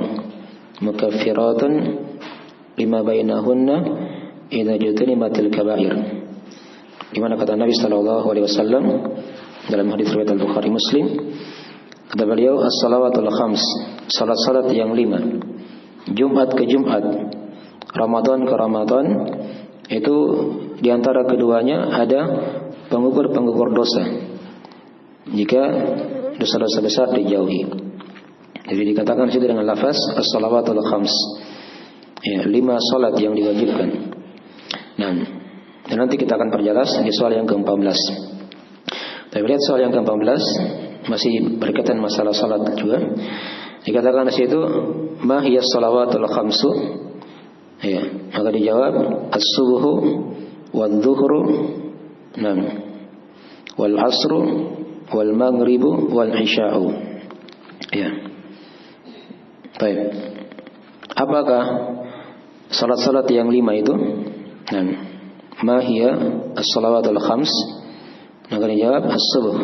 mukaffiratun lima bainahunna idza jutanibatil kaba'ir. Di mana kata Nabi sallallahu alaihi wasallam dalam hadis riwayat Al-Bukhari Muslim, kata beliau as-salawatul 5, salat-salat yang 5, Jumat ke Jumat, Ramadan ke Ramadan, itu diantara keduanya ada pengukur-pengukur dosa jika dosa-dosa besar dijauhi. Jadi dikatakan situ dengan lafaz as-salawatul 5, ya, 5 salat yang diwajibkan. Nah, dan nanti kita akan perjelas di soal yang ke-14. Tapi lihat soal yang ke-14 masih berkaitan masalah salat juga. Dikatakan di situ ma hiya shalawatul 5. Ya, maka dijawab as-subuhu wadh-dhuhru, wal asru wal maghribu wal isya'u. Ya. Baik. Apakah salat-salat yang 5 itu? Nah, ma hiya as-salawatul 5? Maka dijawab as-subuh,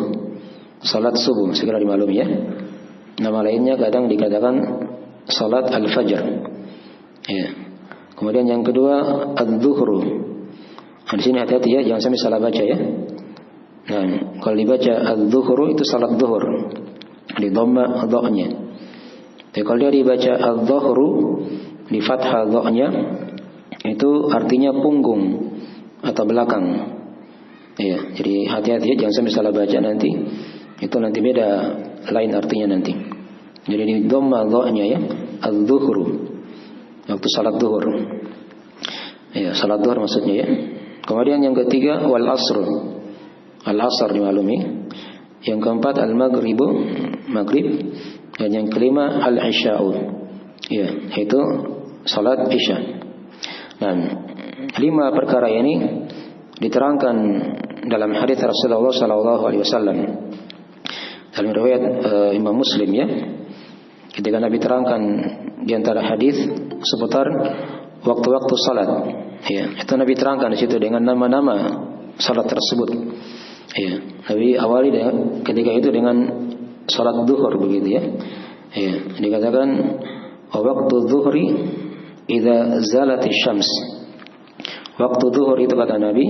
salat subuh, segera dimaklumi ya. Nama lainnya kadang dikatakan salat al-fajr. Ya. Kemudian yang kedua adz-dzuhru. Nah, di sini hati-hati ya, jangan sampai salah baca ya. Nah, kalau dibaca adz-dzuhru itu salat zuhur, di dhamma dha-nya. Tapi kalau dia dibaca adz-dzuhru di fathah dha-nya, itu artinya punggung atau belakang. Ya, jadi hati-hati ya, jangan sampai salah baca nanti. Itu nanti beda lain artinya nanti. Jadi di dhamma dha-nya ya, adz-dzuhru. Waktu salat zuhur. Ya, salat zuhur maksudnya ya. Kemudian yang ketiga wal asr. Al-asr dimaklumi. Yang keempat al-maghribu, maghrib. Dan yang kelima al-isya'u. Ya, itu salat isya. Nah, 5 perkara ini diterangkan dalam hadis Rasulullah sallallahu alaihi wasallam. Dalam riwayat Imam Muslim ya, ketika Nabi terangkan di antara hadis seputar waktu-waktu salat. Ya, itu Nabi terangkan di situ dengan nama-nama salat tersebut. Ya, Nabi awali ketika itu dengan salat zuhur begitu ya. Ya, dikatakan waktu zuhri idza zalatis syams. Waktu zuhur itu kata Nabi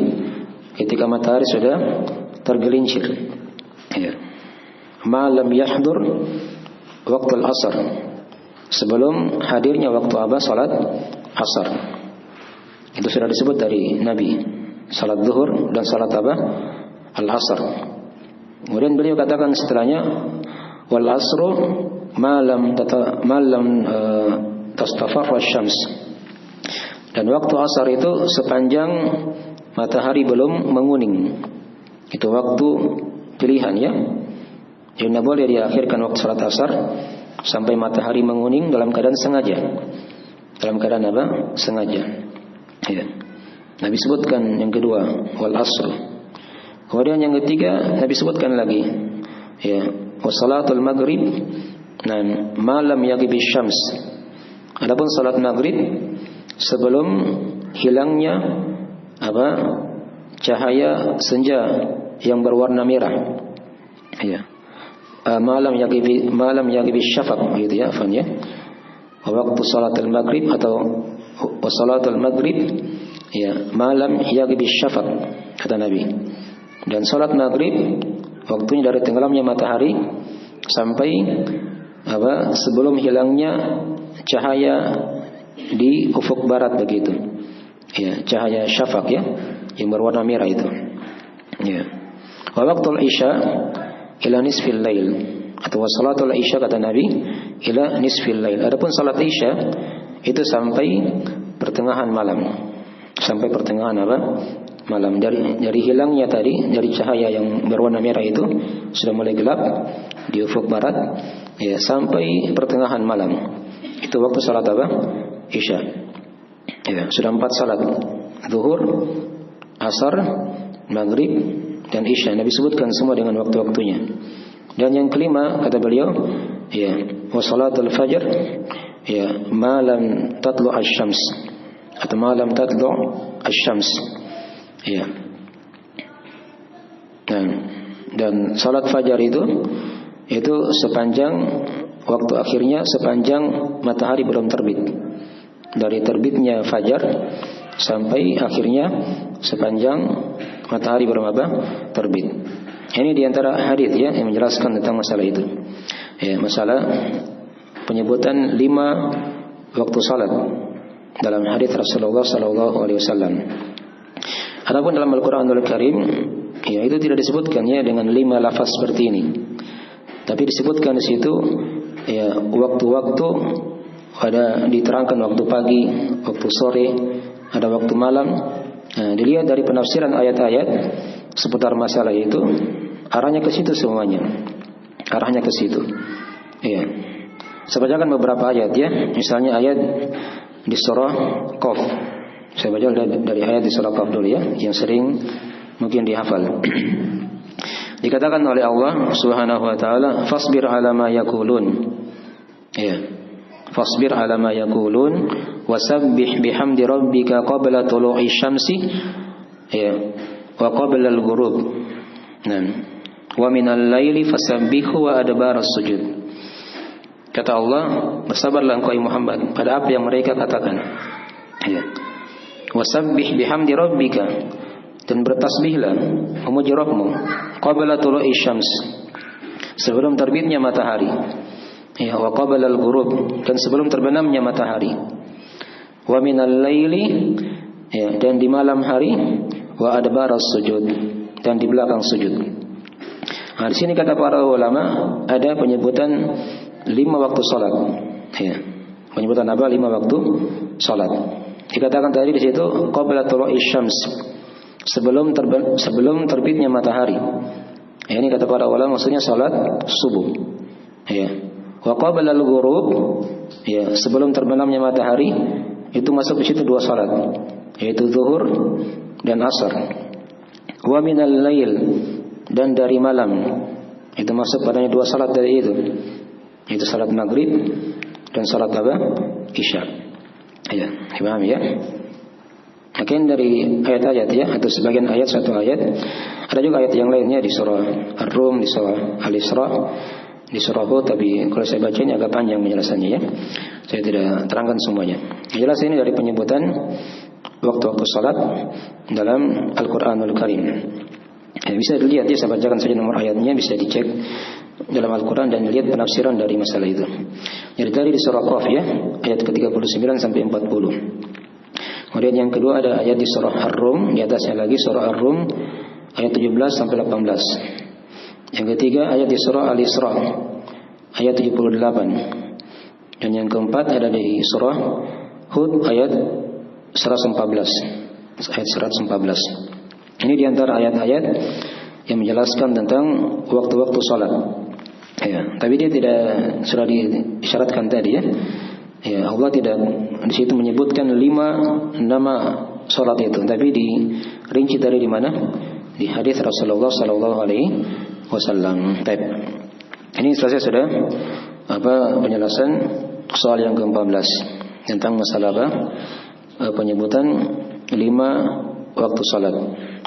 ketika matahari sudah tergelincir. Ya. Malam yahdur waktu al-asr. Sebelum hadirnya waktu apa? Salat asar. Itu sudah disebut dari Nabi. Salat zuhur dan salat apa? Al-asr. Kemudian beliau katakan setelahnya wal asru malam tastafarra syams. Dan waktu asar itu sepanjang matahari belum menguning. Itu waktu pilihan ya. Jadi tidak boleh diakhirkan waktu salat asar sampai matahari menguning dalam keadaan sengaja. Dalam keadaan apa? Sengaja. Ya. Nabi sebutkan yang kedua wal asr. Kemudian yang ketiga Nabi sebutkan lagi ya, wasalatul maghrib dan malam yaghibis syams. Adapun salat maghrib sebelum hilangnya apa? Cahaya senja yang berwarna merah. Ya. Malam yaghibis syafaq gitu ya, afan ya. Waktu salatul maghrib atau wasalatul maghrib ya, malam yaghibis syafaq kata Nabi. Dan salat maghrib waktunya dari tenggelamnya matahari sampai apa? Sebelum hilangnya cahaya di ufuk barat begitu. Ya, cahaya syafaq ya, yang berwarna merah itu. Ya. Wa waqtul isya ila nisfil lail atau salatul isya kata Nabi ila nisfil lail. Adapun salat isya itu sampai pertengahan malam. Sampai pertengahan apa? Malam. Dari hilangnya tadi dari cahaya yang berwarna merah itu sudah mulai gelap di ufuk barat ya, sampai pertengahan malam. Itu waktu salat apa? Isya. Ya, sudah 4 salat. Zuhur, asar, maghrib dan isya. Nabi sebutkan semua dengan waktu-waktunya. Dan yang kelima kata beliau, ya, wa salatul fajr, ya, malam tatlu asy-syams atau malam tatlu asy-syams. Ya. Dan salat fajar itu sepanjang waktu akhirnya sepanjang matahari belum terbit. Dari terbitnya fajar sampai akhirnya sepanjang matahari belum apa? Terbit. Ini diantara hadis ya yang menjelaskan tentang masalah itu. Ya, masalah penyebutan 5 waktu salat dalam hadis Rasulullah sallallahu alaihi wasallam. Adapun dalam Al-Qur'anul Karim, ya itu tidak disebutkan ya dengan 5 lafaz seperti ini. Tapi disebutkan di situ ya waktu-waktu, ada diterangkan waktu pagi, waktu sore, ada waktu malam. Nah, dilihat dari penafsiran ayat-ayat seputar masalah itu, arahnya ke situ semuanya. Arahnya ke situ. Iya. Saya bacakan beberapa ayat ya. Misalnya ayat di surah Qaf. Saya baca dari ayat di surah Qaf dulu ya, yang sering mungkin dihafal. Dikatakan oleh Allah Subhanahu wa taala, "Fasbir 'ala ma yaqulun." Ya. Fasbir 'ala ma yaqulun wasabbih bihamdi rabbika qabla tulu'i syamsi ya wa qabla al-ghurub. Nah, wa minal laili fasabbihu wa adbaras sujud. Kata Allah, bersabarlah engkau Muhammad pada apa yang mereka katakan. Ya. Wasabbih bihamdi rabbika, dan bertasbihlah memuji Rabbmu qabla tulu'i syams, sebelum terbitnya matahari. Ya, wa qabla al-ghurub, dan sebelum terbenamnya matahari. Wa minal laili, ya, dan di malam hari, wa adbaras sujud, dan di belakang sujud. Nah, di sini kata para ulama ada penyebutan 5 waktu salat. Ya. Penyebutan apa? 5 waktu salat. Dikatakan tadi di situ qabla tulu'i syams, sebelum terbitnya matahari. Ya, ini kata para ulama maksudnya salat subuh. Ya. Wa qabla al-ghurub, ya, sebelum terbenamnya matahari, itu masuk di situ 2 salat, yaitu zuhur dan asar. Wa minal lail, dan dari malam, itu masuk padanya 2 salat dari itu, yaitu salat maghrib dan salat apa? Isya. Ya, dipahami ya? Mungkin dari ayat-ayat ya, atau sebagian ayat, satu ayat. Ada juga ayat yang lainnya di surah Ar-Rum, di surah Al-Isra, di surah Hud, tapi kalau saya baca ini agak panjang penjelasannya ya. Saya tidak terangkan semuanya. Yang jelas ini dari penyebutan waktu-waktu salat dalam Al-Qur'anul Karim. Ya, bisa dilihat ya, saya bacakan saja nomor ayatnya, bisa dicek dalam Al-Quran dan lihat penafsiran dari masalah itu. Jadi tadi di surah Qaf ya, ayat ke-39 sampai 40. Kemudian yang kedua ada ayat di surah Ar-Rum, di atasnya lagi surah Ar-Rum ayat 17 sampai 18. Yang ketiga ayat di surah Al-Isra ayat 78. Dan yang keempat ada di surah Hud ayat 114. Ayat 114. Ini di antara ayat-ayat yang menjelaskan tentang waktu-waktu salat. Ya, tapi dia tidak sudah disyaratkan tadi ya. Ya, Allah tidak di situ menyebutkan 5 nama salat itu, tapi dirinci dari di mana? Di hadis Rasulullah sallallahu alaihi wasallam. Ini selesai sudah penjelasan soal yang ke-14 tentang masalah penyebutan 5 waktu salat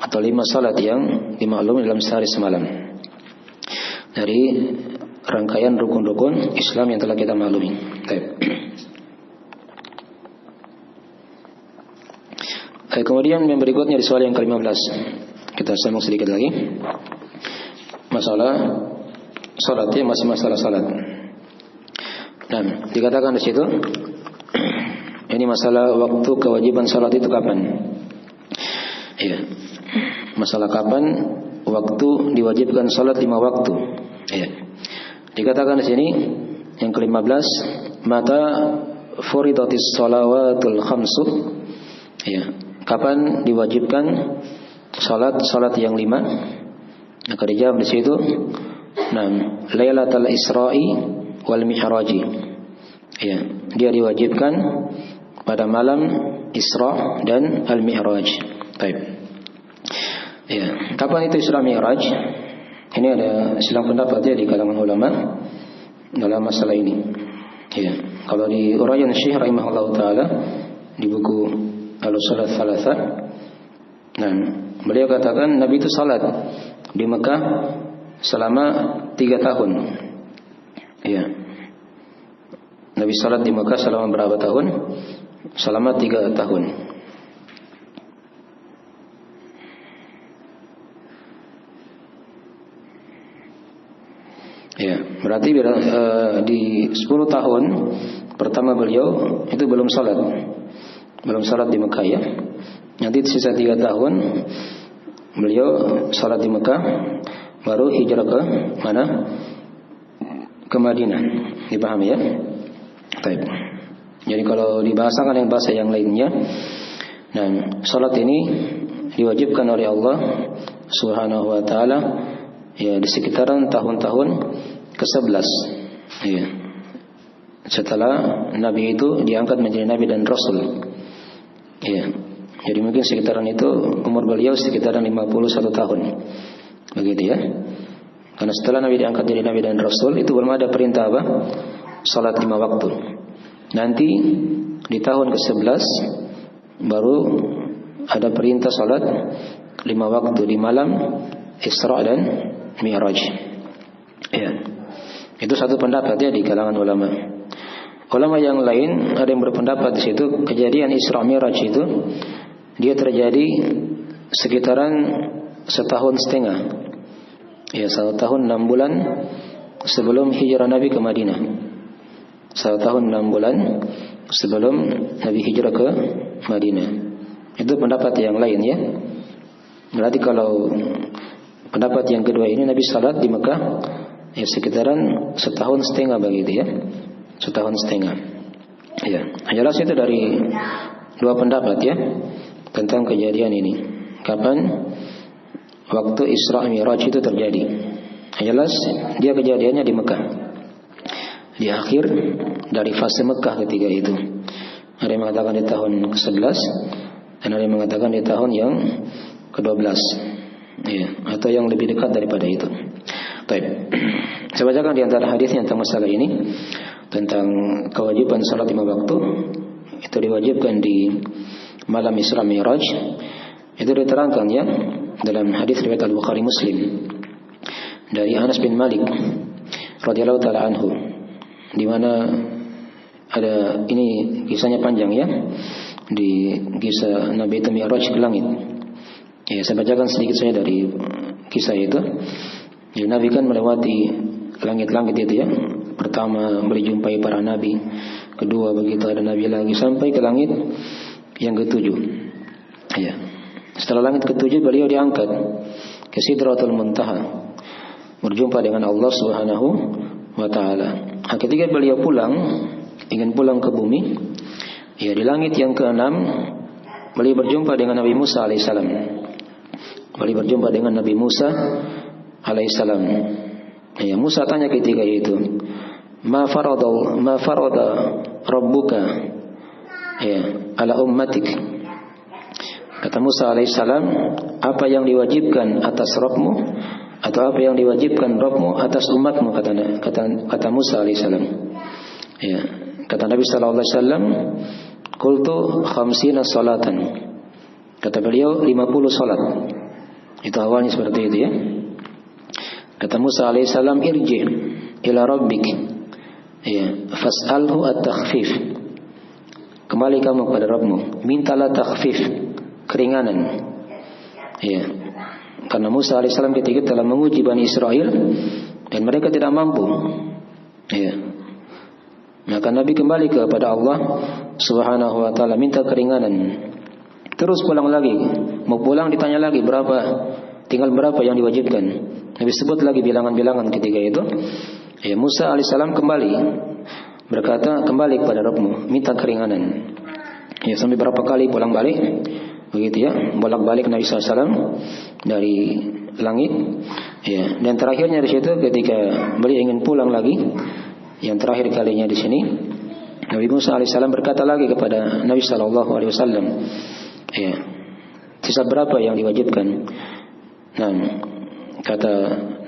atau 5 salat yang dimaklumi dalam sehari semalam dari rangkaian rukun-rukun Islam yang telah kita maklumi. Kemudian yang berikutnya di soal yang ke-15, kita sambung sedikit lagi masalah salat ya, masih masalah salat. Nah, dikatakan di situ ini masalah waktu kewajiban salat itu kapan? Ya, masalah kapan waktu diwajibkan salat 5 waktu. Ya. Dikatakan di sini yang ke-15, mata furidatis shalawatul khamsu. Ya, kapan diwajibkan salat yang 5? Maka dijawab di situ, Lailatul Isra'i wal Mi'raji. Ya, dia diwajibkan pada malam Isra dan Al-Mi'raj. Baik. Ya, kapan itu Isra Mi'raj? Ini ada silang pendapat ya di kalangan ulama dalam masalah ini. Ya, kalau di Uraian Syekh rahimahullah taala di buku Al-Salat Thalatha, beliau katakan Nabi itu salat di Mekah selama 3 tahun. Ya. Nabi salat di Mekah selama berapa tahun? Selama 3 tahun. Ya, berarti di 10 tahun pertama beliau itu belum salat di Mekah ya. Nanti sisa 3 tahun beliau salat di Mekah, baru hijrah ke mana? Ke Madinah. Dipahami ya? Baik. Jadi kalau dibahasakan yang bahasa yang lainnya, salat ini diwajibkan oleh Allah Subhanahu wa taala ya di sekitaran tahun-tahun ke-11. Ya. Setelah Nabi itu diangkat menjadi Nabi dan Rasul. Ya. Jadi mungkin sekitaran itu umur beliau sekitaran 51 tahun. Begitu ya. Karena setelah Nabi diangkat jadi Nabi dan Rasul itu belum ada perintah salat 5 waktu. Nanti di tahun ke-11 baru ada perintah salat 5 waktu di malam Isra dan Mi'raj. Ya. Itu satu pendapat ya di kalangan ulama. Ulama yang lain ada yang berpendapat di situ kejadian Isra Mi'raj itu dia terjadi sekitaran 1,5 tahun. Ya, 1 tahun 6 bulan sebelum hijrah Nabi ke Madinah. 1 tahun 6 bulan sebelum Nabi hijrah ke Madinah. Itu pendapat yang lain ya. Berarti kalau pendapat yang kedua ini Nabi salat di Mekah ya sekitaran 1,5 tahun begitu ya. 1,5 tahun. Ya, jelas itu dari 2 pendapat ya tentang kejadian ini. Kapan waktu Isra Mi'raj itu terjadi? Jelas dia kejadiannya di Mekah. Di akhir dari fase Mekah ketika itu. Ada yang mengatakan di tahun ke-11 dan ada yang mengatakan di tahun yang ke-12. Ya, atau yang lebih dekat daripada itu. Baik. Saya bacakan di antara hadisnya tentang masalah ini, tentang kewajiban salat 5 waktu. Itu diwajibkan di malam Isra Mi'raj. Itu diterangkan ya dalam hadis riwayat Al-Bukhari Muslim dari Anas bin Malik radhiyallahu taala anhu, di mana ada, ini kisahnya panjang ya, di kisah Nabi itu Mi'raj ke langit. Ya, saya bacakan sedikit saja dari kisah itu. Ya, Nabi kan melewati langit-langit itu ya. Pertama berjumpai para nabi, kedua begitu ada nabi lagi, sampai ke langit yang ke-7. Ya. Setelah langit ke-7 beliau diangkat ke Sidratul Muntaha, berjumpa dengan Allah Subhanahu wa taala. Ketika beliau pulang, ingin pulang ke bumi, ya di langit yang ke-6 beliau berjumpa dengan Nabi Musa alaihissalam. Beliau berjumpa dengan Nabi Musa alaihissalam. Ya, Musa tanya ketika itu, Ma farada rabbuka ya ala ummatik. Kata Musa alaihissalam, apa yang diwajibkan atas Rabbmu, atau apa yang diwajibkan Rabbmu atas umatmu, kata Musa alaihissalam. Ya, kata Nabi sallallahu alaihi wasallam, qultu 50 salatan. Kata beliau 50 salat. Itu awalnya seperti itu ya. Kata Musa alaihissalam, irji ila rabbik ya fas'alhu at-takhfif. Kembali kamu kepada Rabbmu, mintalah takhfif, keringanan. Ya. Karena Musa alaihissalam ketika telah menguji Bani Israel dan mereka tidak mampu. Ya. Maka Nabi kembali kepada Allah Subhanahu wa taala, minta keringanan. Terus pulang lagi, mau pulang ditanya lagi berapa, tinggal berapa yang diwajibkan. Nabi sebut lagi bilangan-bilangan ketika itu. Ya, Musa alaihissalam kembali berkata, kembali kepada Rabbmu, minta keringanan. Ya, sampai berapa kali pulang balik, begitu ya, bolak-balik Nabi SAW dari langit. Ya, dan terakhirnya di situ ketika beliau ingin pulang lagi, yang terakhir kalinya di sini, Nabi Musa alaihissalam berkata lagi kepada Nabi SAW, ya, sisa berapa yang diwajibkan? Nah, kata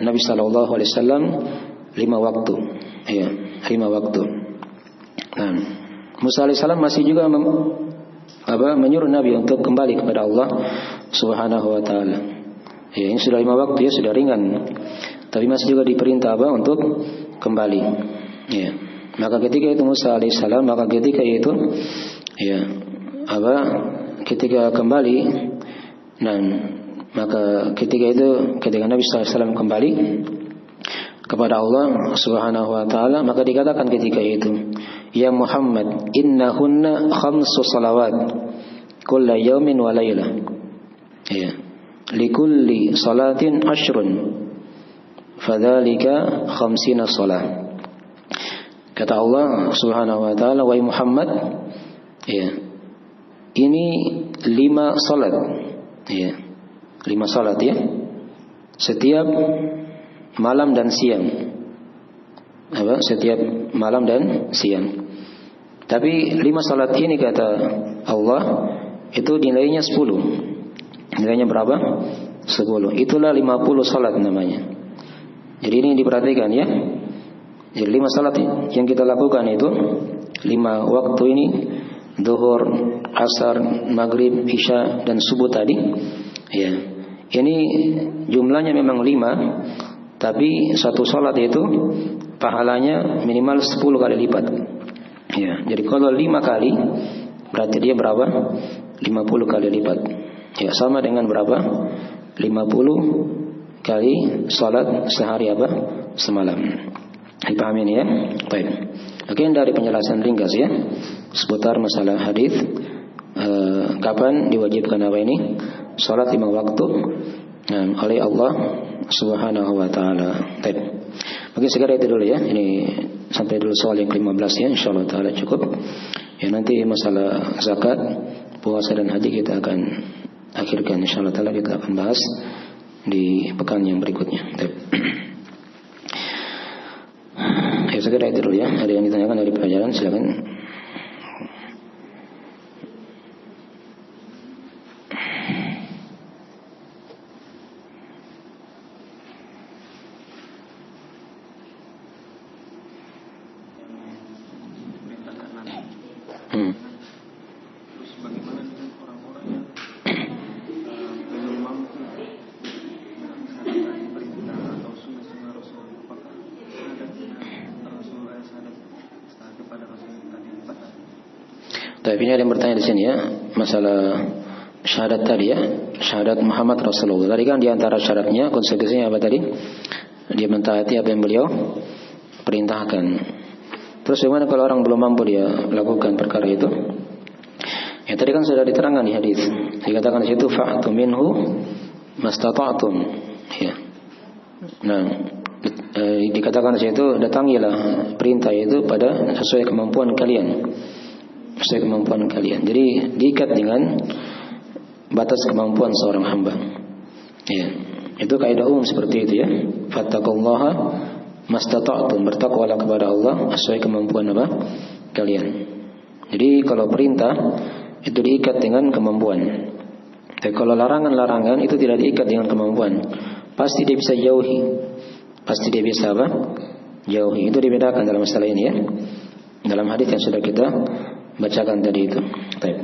Nabi SAW, 5 waktu. Ya, 5 waktu. Nah, Musa alaihissalam masih juga menyuruh Nabi untuk kembali kepada Allah Subhanahu wa taala. Ya, ini sudah 5 waktu ya, sudah ringan. Tapi masih juga diperintah untuk kembali. Ya. Maka ketika itu Musa alaihissalam, ya, ketika kembali, nah, maka ketika Nabi SAW kembali kepada Allah Subhanahu wa taala, maka dikatakan ketika itu, ya Muhammad, innahunna 5 salawat kulla yaumin wa laylah. Ya. Likulli salatin 10 fadzalika 50 salat. Kata Allah Subhanahu wa taala, wahai Muhammad, ya, ini 5 salat. Ya. 5 salat ya. Setiap malam dan siang. Setiap malam dan siang. Tapi 5 salat ini kata Allah itu nilainya 10. Nilainya berapa? 10. Itulah 50 salat namanya. Jadi ini diperhatikan ya. Jadi 5 salat yang kita lakukan itu 5 waktu ini, Zuhur, Asar, Maghrib, Isya dan Subuh tadi. Ya. Ini jumlahnya memang 5, tapi satu salat itu pahalanya minimal 10 kali lipat. Ya, jadi kalau 5 kali berarti dia berapa? 50 kali lipat. Ya, sama dengan berapa? 50 kali salat sehari semalam. Dipahami ini ya? Baik. Oke, dari penjelasan ringkas ya seputar masalah hadis kapan diwajibkan apa ini? Salat 5 waktu oleh Allah Subhanahu wa taala. Baik. Mungkin segera itu dulu ya. Ini sampai dulu soal yang ke-15 ya, insyaallah taala cukup. Ya, nanti masalah zakat, puasa dan haji kita akan akhirkan insyaallah taala, kita akan bahas di pekan yang berikutnya. Baik. Ya, segera itu dulu ya. Ada yang ditanyakan dari pelajaran, silakan. Tapi ini ada yang bertanya di sini ya, masalah syahadat tadi ya, syahadat Muhammad Rasulullah. Tadi kan diantara syaratnya, konsekuensinya apa tadi? Dia mentaati apa yang beliau perintahkan. Terus bagaimana kalau orang belum mampu dia lakukan perkara itu? Ya tadi kan sudah diterangkan di hadis. Dikatakan di situ fa'tu minhu mastata'tum. Ya. Nah, dikatakan di situ datangilah perintah itu pada sesuai kemampuan kalian. Sesuai kemampuan kalian. Jadi diikat dengan batas kemampuan seorang hamba. Ya. Itu kaidah umum seperti itu ya. Fattaqullaha mastata'tum, bertakwalah kepada Allah sesuai kemampuan apa? Kalian. Jadi kalau perintah itu diikat dengan kemampuan. Tapi kalau larangan-larangan itu tidak diikat dengan kemampuan. Pasti dia bisa jauhi. Pasti dia bisa apa? Jauhi. Itu dibedakan dalam masalah ini ya. Dalam hadis yang sudah kita bacakan tadi itu. Baik.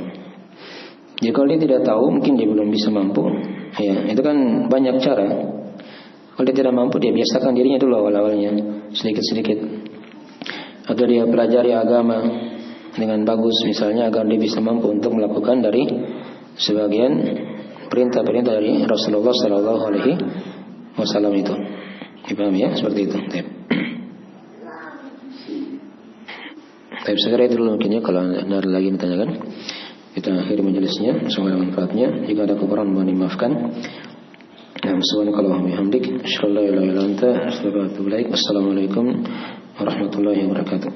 Jadi kalau dia tidak tahu, mungkin dia belum bisa mampu. Ya, itu kan banyak cara. Kalau dia tidak mampu, dia biasakan dirinya dulu awal-awalnya, sedikit-sedikit. Atau dia pelajari agama dengan bagus misalnya, agar dia bisa mampu untuk melakukan dari sebagian perintah-perintah dari Rasulullah Sallallahu Alaihi Wasallam itu. Dipahami ya, seperti itu. Tapi segera itu dulu mungkin ya, kalau ada lagi yang ditanyakan. Kita akhiri majelisnya, semoga ada manfaatnya. Jika ada kekurangan mohon dimaafkan. Subhanakallahumma wa bihamdik, asyhadu an la ilaha illa anta, astaghfiruka wa atubu ilaik. Wassalamualaikum warahmatullahi wabarakatuh.